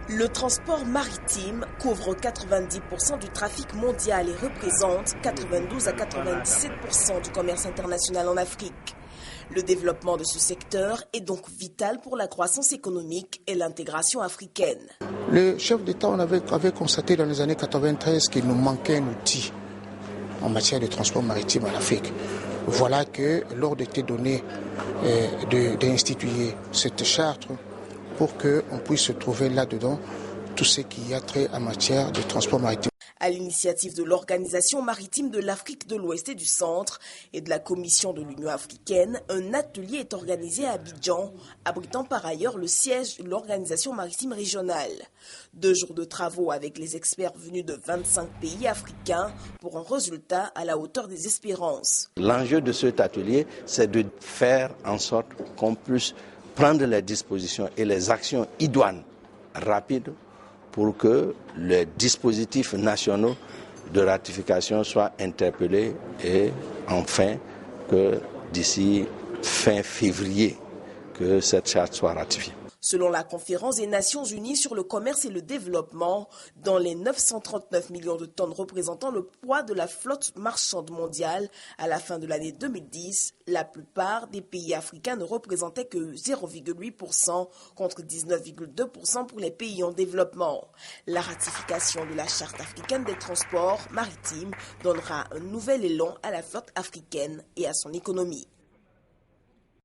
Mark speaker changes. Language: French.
Speaker 1: Le transport maritime couvre 90% du trafic mondial et représente 92 à 97% du commerce international en Afrique. Le développement de ce secteur est donc vital pour la croissance économique et l'intégration africaine.
Speaker 2: Le chef d'État avait constaté dans les années 93 qu'il nous manquait un outil en matière de transport maritime en Afrique. Voilà que l'ordre était donné d'instituer cette charte pour qu'on puisse se trouver là-dedans tout ce qui a trait en matière de transport maritime.
Speaker 1: À l'initiative de l'Organisation maritime de l'Afrique de l'Ouest et du Centre et de la Commission de l'Union africaine, un atelier est organisé à Abidjan, abritant par ailleurs le siège de l'Organisation maritime régionale. 2 jours de travaux avec les experts venus de 25 pays africains pour un résultat à la hauteur des espérances.
Speaker 3: L'enjeu de cet atelier, c'est de faire en sorte qu'on puisse prendre les dispositions et les actions idoines rapides pour que les dispositifs nationaux de ratification soient interpellés et enfin que d'ici fin février, que cette charte soit ratifiée.
Speaker 1: Selon la conférence des Nations Unies sur le commerce et le développement, dans les 939 millions de tonnes représentant le poids de la flotte marchande mondiale à la fin de l'année 2010, la plupart des pays africains ne représentaient que 0,8% contre 19,2% pour les pays en développement. La ratification de la Charte africaine des transports maritimes donnera un nouvel élan à la flotte africaine et à son économie.